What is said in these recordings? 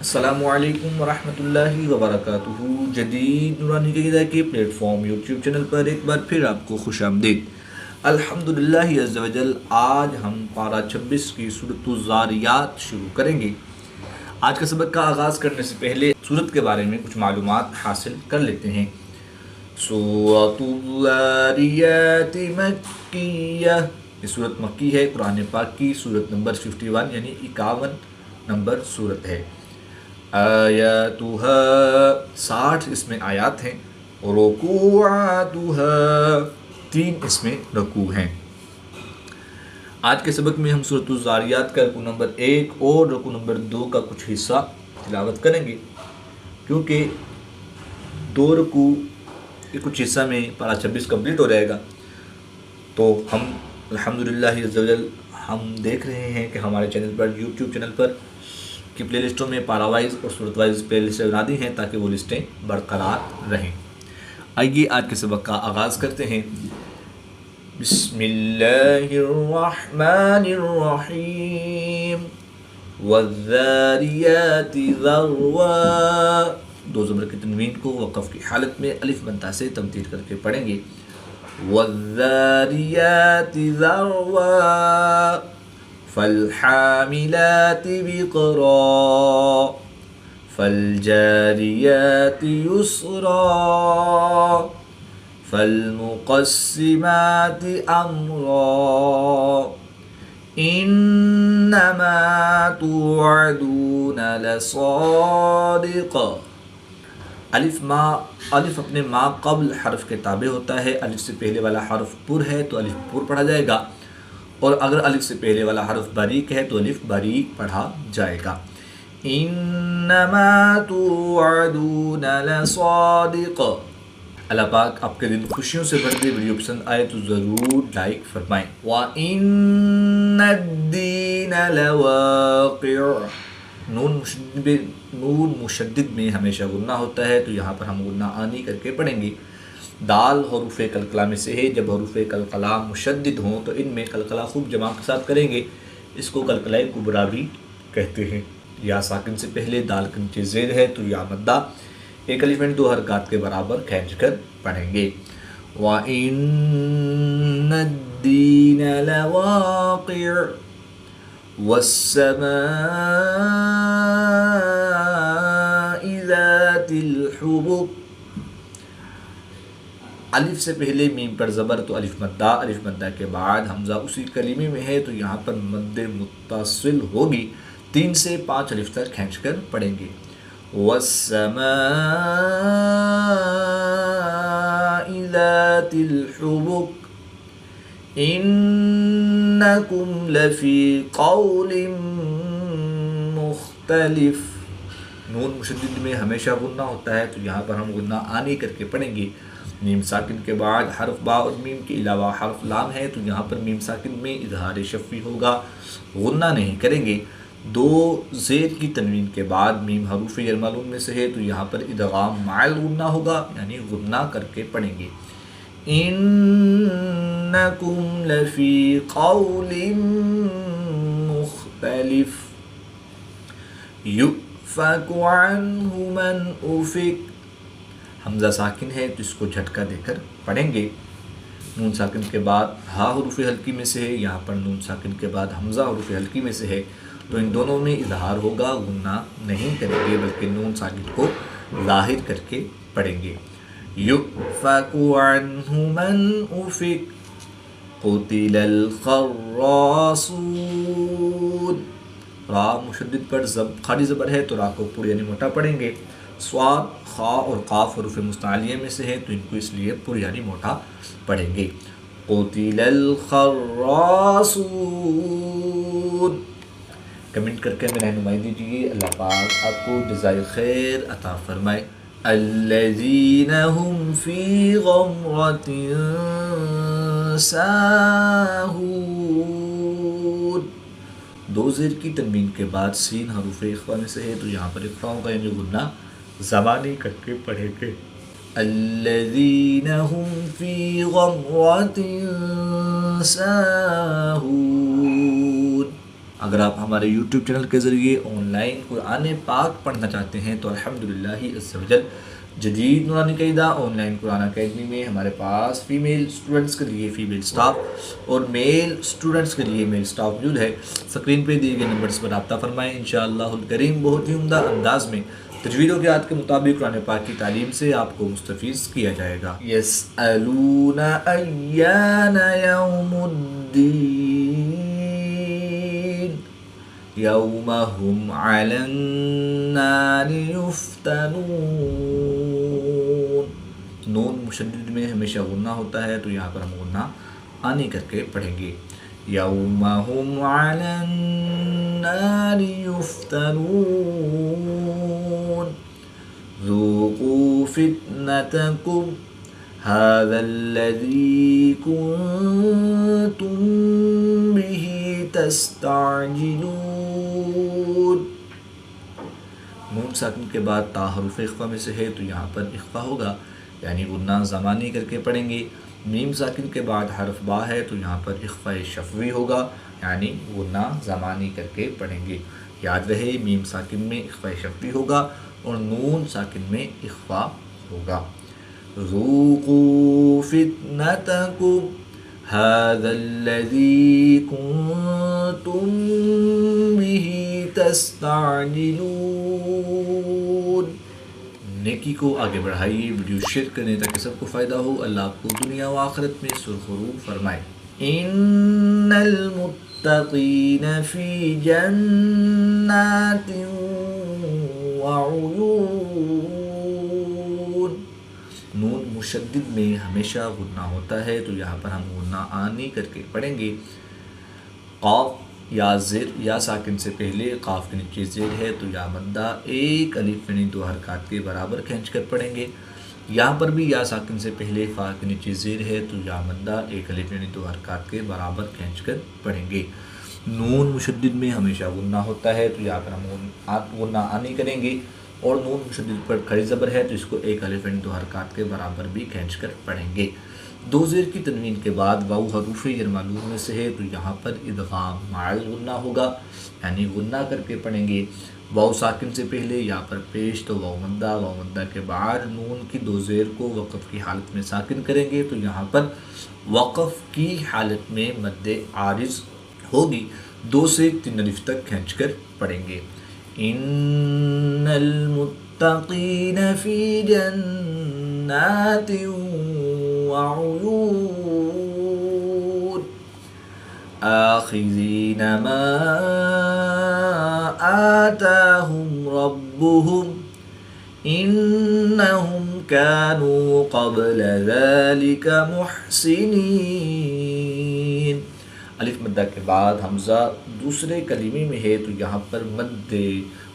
السلام علیکم ورحمۃ اللہ وبرکاتہ۔ جدید نورانی عقیدہ کے پلیٹ فارم یوٹیوب چینل پر ایک بار پھر آپ کو خوش آمدید۔ الحمدللہ عز و جل آج ہم پارہ 26 کی سورۃ الذاریات شروع کریں گے۔ آج کا سبق کا آغاز کرنے سے پہلے سورت کے بارے میں کچھ معلومات حاصل کر لیتے ہیں۔ سورۃ الذاریات مکیہ، یہ سورت مکی ہے، قرآن پاک کی سورت نمبر 51 یعنی 51 نمبر سورت ہے۔ آیاتها 60 اس میں آیات ہیں، رکوعاتها 3 اس میں رکوع ہیں۔ آج کے سبق میں ہم سورۃ الذاریات کا رکوع نمبر 1 اور رکوع نمبر 2 کا کچھ حصہ تلاوت کریں گے، کیونکہ 2 رکوع کے کچھ حصہ میں پارہ 26 کمپلیٹ ہو جائے گا۔ تو ہم الحمدللہ عز و جل ہم دیکھ رہے ہیں کہ ہمارے چینل پر یوٹیوب چینل پر کی پلے لسٹوں میں پارہ وائز اور صورت وائز پلے لسٹیں بنا دی ہیں تاکہ وہ لسٹیں برقرار رہیں۔ آئیے آج کے سبق کا آغاز کرتے ہیں۔ بسم اللہ الرحمن الرحیم والذاریات ذروا، 2 زبر کی تنوین کو وقف کی حالت میں الف بنتا سے تمدید کر کے پڑھیں گے۔ والذاریات ذروا فالحاملات وقرا فالجاریات یسرا فالمقسمات امرا انما توعدون لصادق۔ الف اپنے ما قبل حرف کے تابع ہوتا ہے۔ الف سے پہلے والا حرف پر ہے تو الف پر پڑھا جائے گا، اور اگر الف سے پہلے والا حرف باریک ہے تو الف باریک پڑھا جائے گا۔ انما توعدون لصادق۔ اللہ پاک آپ کے دن خوشیوں سے بھر دے۔ ویڈیو پسند آئے تو ضرور لائک فرمائیں۔ وَإِنَّ الدِّينَ لَوَاقِعٌ، نون مشدد میں ہمیشہ غنہ ہوتا ہے، تو یہاں پر ہم غنہ آنی کر کے پڑھیں گے۔ دال حروف قلقلہ میں سے ہے، جب حروف قلقلہ مشدد ہوں تو ان میں قلقلہ خوب جمع کے ساتھ کریں گے، اس کو قلقلہ کبریٰ بھی کہتے ہیں۔ یا ساکن سے پہلے دال کے نیچے زیر ہے تو یا مدہ، ایک الف میں 2 حرکات کے برابر کھینچ کر پڑھیں گے۔ وَإِنَّ الدِّينَ لَوَاقِعٌ وَالسَّمَاءِ ذَاتِ الْحُبُكِ۔ الف سے پہلے میم پر زبر تو الف مدہ کے بعد حمزہ اسی کلمے میں ہے تو یہاں پر مد متصل ہوگی، 3 سے 5 الف تک کھینچ کر پڑھیں گے۔ والسماء ذات الحبك انکم لفی قول مختلف۔ نون مشدد میں ہمیشہ غنہ ہوتا ہے تو یہاں پر ہم غنہ آنی کر کے پڑھیں گے۔ میم ساکن کے بعد حرف با اور میم کے علاوہ حرف لام ہے تو یہاں پر میم ساکن میں اظہار شفوی ہوگا، غنہ نہیں کریں گے۔ 2 زیر کی تنوین کے بعد میم حروف یرملون میں سے ہے تو یہاں پر ادغام مع الغنہ ہوگا، یعنی غنہ کر کے پڑھیں گے۔ انکم لفی قول مختلف یؤفک عنہ من افک۔ حمزہ ساکن ہے تو اس کو جھٹکا دے کر پڑھیں گے۔ نون ساکن کے بعد ہا حروف ہلکی میں سے ہے، یہاں پر نون ساکن کے بعد حمزہ حروف ہلکی میں سے ہے تو ان دونوں میں اظہار ہوگا، غنہ نہیں کریں گے بلکہ نون ساکن کو ظاہر کر کے پڑھیں گے۔ یؤفک عنہ من افک قتل الخراصون۔ را مشدد پر خالی زبر ہے تو را کو پر یعنی موٹا پڑھیں گے۔ صاد، خا اور قاف حروف مستعلیہ میں سے ہے تو ان کو اس لیے پر یعنی موٹا پڑھیں گے۔ قتل الخراصون۔ کمنٹ کر کے ہمیں رہنمائی دیجیے، اللہ پاک آپ کو جزائے خیر عطا فرمائے۔ الذین هم فی غمرۃ ساہون۔ 2 زیر کی تنوین کے بعد سین حروف اخفا میں سے ہے تو یہاں پر اخفا ہوگا، یعنی غنہ زبانی کر کے پڑھیں گے۔ الذین هم فی غمرۃ ساہون۔ اگر آپ ہمارے یوٹیوب چینل کے ذریعے آن لائن قرآن پاک پڑھنا چاہتے ہیں تو الحمدللہ عز و جل جدید نورانی قاعدہ آن لائن قرآن اکیڈمی میں ہمارے پاس فیمیل اسٹوڈنٹس کے لیے فیمیل سٹاف اور میل اسٹوڈنٹس کے لیے میل سٹاف موجود ہے۔ سکرین پہ دیے گئے نمبرز پر رابطہ فرمائیں، انشاءاللہ الکریم بہت ہی عمدہ انداز میں تجوید و قرأت کے مطابق قرآن پاک کی تعلیم سے آپ کو مستفیض کیا جائے گا۔ یسألون ایان یوم الدین یوم هم علی النار یفتنون۔ نون مشدد میں ہمیشہ غنہ ہوتا ہے تو یہاں پر ہم غنہ آنی کر کے پڑھیں گے۔ یوم هم علی النار یفتنون ذوقوا فتنتکم هذا الذی کنتم به تستعجلون۔ نون ساکن کے بعد تا حرف اخفا میں سے ہے تو یہاں پر اخفا ہوگا، یعنی غنہ زمانی کر کے پڑھیں گے۔ میم ساکن کے بعد حرف با ہے تو یہاں پر اخفا شفوی ہوگا، یعنی غنہ زمانی کر کے پڑھیں گے۔ یاد رہے میم ساکن میں اخفا شفوی ہوگا اور نون ساکن میں اخفا ہوگا۔ ذوقوا فتنتکم هذا الذی کنتم به تستعجلون۔ نیکی کو آگے بڑھائیے، ویڈیو شیئر کریں تاکہ سب کو فائدہ ہو، اللہ آپ کو دنیا و آخرت میں سرخرو فرمائے۔ ان المتقین فی جنات وعیون۔ نون مشدد میں ہمیشہ غنہ ہوتا ہے تو یہاں پر ہم غنہ آنی کر کے پڑھیں گے۔ قاف یا زیر یا ساکن سے پہلے قاف کے نیچے زیر ہے تو یا مدہ ایک الف یعنی 2 حرکات کے برابر کھینچ کر پڑھیں گے۔ یہاں پر بھی یا ساکن سے پہلے فا کے نیچے زیر ہے تو یا مدہ ایک الف یعنی 2 حرکات کے برابر کھینچ کر پڑھیں گے۔ نون مشدد میں ہمیشہ غنہ ہوتا ہے تو یہاں پر ہم غنہ آنی کریں گے، اور نون مشدد پر کھڑی زبر ہے تو اس کو ایک الف یعنی 2 حرکات کے برابر بھی کھینچ کر پڑھیں گے۔ دو زیر کی تنوین کے بعد واو حروف جر معلوم میں سے ہے تو یہاں پر ادغام مع الغنہ ہوگا، یعنی غنہ کر کے پڑھیں گے۔ واو ساکن سے پہلے یہاں پر پیش تو واو مدہ کے بعد نون کی 2 زیر کو وقف کی حالت میں ساکن کریں گے تو یہاں پر وقف کی حالت میں مد عارض ہوگی، 2 سے 3 الف تک کھینچ کر پڑھیں گے۔ ان المتقین فی جنات وعیون آخذین ما آتاہم ربهم انہم کانوا قبل ذلک محسنین۔ الف مدہ کے بعد حمزہ دوسرے کلمے میں ہے تو یہاں پر مد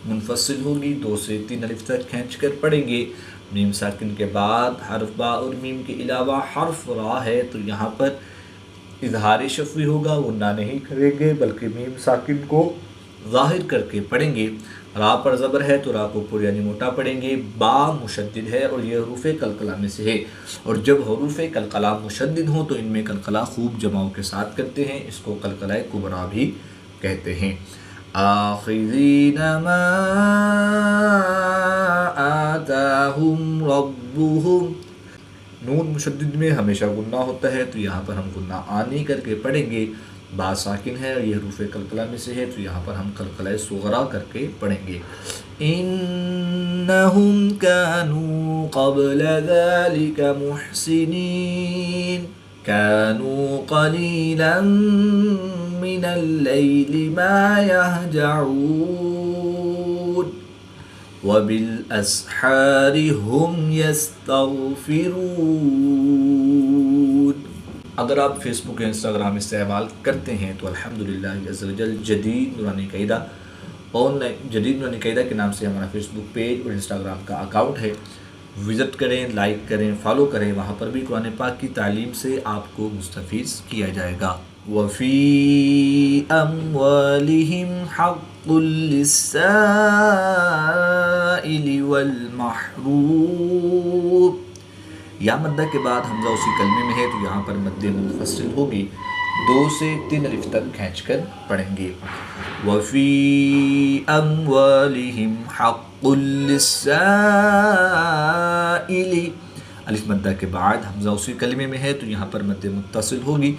منفصل ہوگی، 2 سے 3 الف تک کھینچ کر پڑھیں گے۔ میم ساکن کے بعد حرف با اور میم کے علاوہ حرف را ہے تو یہاں پر اظہار شفوی ہوگا، غنہ نہیں کریں گے بلکہ میم ساکن کو ظاہر کر کے پڑھیں گے۔ را پر زبر ہے تو را کو پر یعنی موٹا پڑھیں گے۔ با مشدد ہے اور یہ حروف قلقلہ میں سے ہے، اور جب حروف قلقلہ مشدد ہوں تو ان میں قلقلہ خوب جماؤ کے ساتھ کرتے ہیں، اس کو قلقلہ کبریٰ بھی کہتے ہیں۔ آخذین ما آتاہم ربهم، نون مشدد میں ہمیشہ غنہ ہوتا ہے تو یہاں پر ہم غنہ آنی کر کے پڑھیں گے۔ با ساکن ہے اور یہ حروف قلقلہ میں سے ہے تو یہاں پر ہم قلقلہ صغریٰ کر کے پڑھیں گے۔ انہم کانوا قبل ذلک محسنین کانوا قلیلا من اللیل ما یہجعون وبالاسحار هم یستغفرون۔ اگر آپ فیس بک یا انسٹاگرام استعمال کرتے ہیں تو الحمدللہ عز و جل جدید نورانی قاعدہ آن لائن جدید نورانی قاعدہ کے نام سے ہمارا فیس بک پیج اور انسٹاگرام کا اکاؤنٹ ہے، وزٹ کریں، لائک کریں، فالو کریں، وہاں پر بھی قرآن پاک کی تعلیم سے آپ کو مستفیض کیا جائے گا۔ وَفِي أَمْوَالِهِمْ حَقٌّ لِلسَّائِلِ وَالْمَحْرُومِ۔ یا مدہ کے بعد حمزہ اسی کلمے میں ہے تو یہاں پر مد منفصل ہوگی، 2 سے 3 الف تک کھینچ کر پڑھیں گے. وَفِي أَمْوَالِهِمْ حَقٌّ لِلسَّائِلِ. الف مدہ کے بعد حمزہ اسی کلمے میں ہے تو یہاں پر مد متصل ہوگی.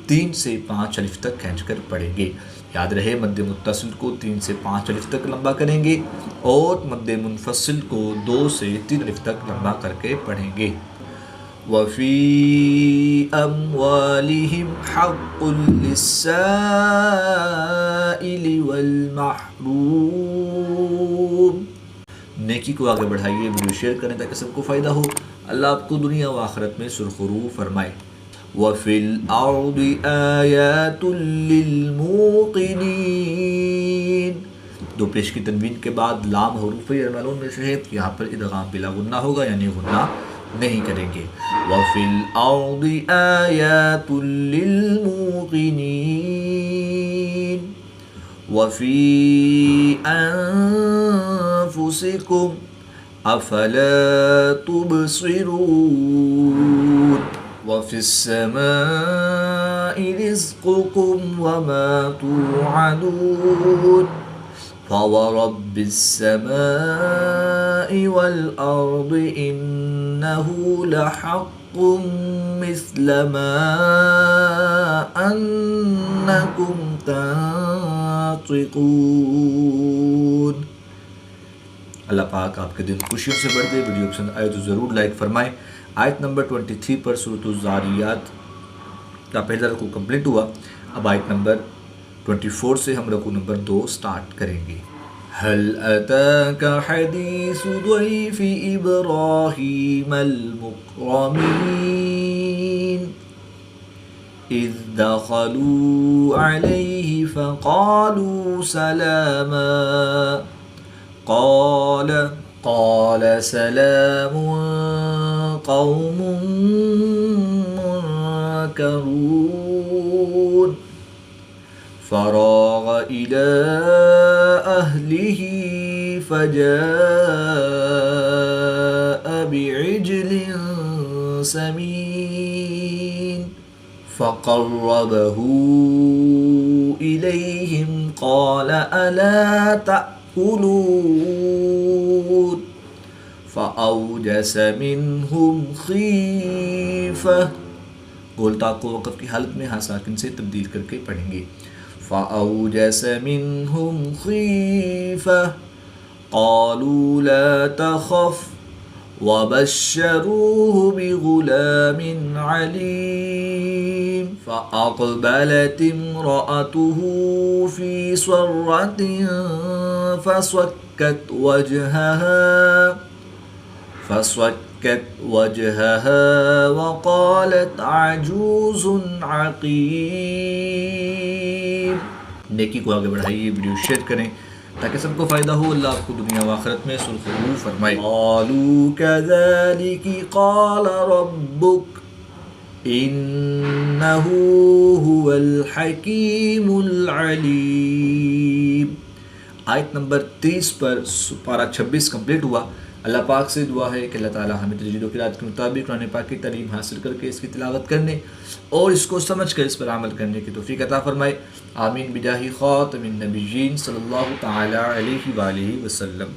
3 سے 5 الف تک کھینچ کر پڑھیں گے. یاد رہے مد متصل کو 3 سے 5 الف تک لمبا کریں گے اور مد منفصل کو 2 سے 3 الف تک لمبا کر کے پڑھیں گے. وَفِي أَمْوَالِهِمْ حَقٌّ لِلسَّائِلِ وَالْمَحْرُومِ. نیکی کو آگے بڑھائیے، ویڈیو شیئر کریں تاکہ سب کو فائدہ ہو. اللہ آپ کو دنیا و آخرت میں سرخرو فرمائے. وَفِي الْأَرْضِ آيَاتٌ لِلْمُوقِنِينَ. 2 پیش کی تنوین کے بعد لام حروف یرملون میں سے ہے، یہاں پر ادغام بلا غنہ ہوگا یعنی غنہ نہیں کریں گے. وَفِي الْأَرْضِ آيَاتٌ لِلْمُوقِنِينَ وَفِي أَنفُسِكُمْ أَفَلَا تُبْصِرُونَ. وَفِي السَّمَاءِ رِزْقُكُمْ وَمَا تُوعَدُونَ. فَوَرَبِّ السَّمَاءِ وَالْأَرْضِ إِنَّهُ لَحَقٌّ مِثْلَ مَا أَنَّكُمْ تَنطِقُونَ. اللہ پاک آپ کے دل خوشیوں سے بھر دے. ویڈیو پسند آئے تو ضرور لائک فرمائیں. آیت نمبر 23 پر سورۃ الذاریات کا پہلا رکوع کمپلیٹ ہوا. اب آیت نمبر 24 سے ہم رکوع نمبر 2 سٹارٹ کریں گے. هل أتاك حديث ضيف إبراهيم المكرمين إذ دخلوا عليه فقالوا سلاما قال سلام قوم منكرون. فراغ إلى أهله فجاء بعجل سمين فقربه إليهم قال ألا تأكلون فأوجس منهم خيفة. گولتا کو وقف کی حالت میں ہاں ساکن سے تبدیل کر کے پڑھیں گے. فأوجس منهم خيفة قالوا لا تخف وبشروه بغلام عليم. فأقبلت امرأته في صرة فصكت وجهها وقالت عجوز عقيم. نیکی کو آگے بڑھائیے، ویڈیو شیئر کریں تاکہ سب کو فائدہ ہو. اللہ آپ کو دنیا و آخرت میں سرخرو فرمائے. قالوا كذلك قال ربك إنه هو الحكيم العليم. آیت نمبر 30 پر پارہ 26 کمپلیٹ ہوا. اللہ پاک سے دعا ہے کہ اللہ تعالی ہمیں تجوید و قرات کے مطابق قرآن پاک کی تعلیم حاصل کر کے اس کی تلاوت کرنے اور اس کو سمجھ کر اس پر عمل کرنے کی توفیق عطا فرمائے. آمین بجاہ خاتم النبیین صلی اللہ تعالی علیہ وآلہ وسلم.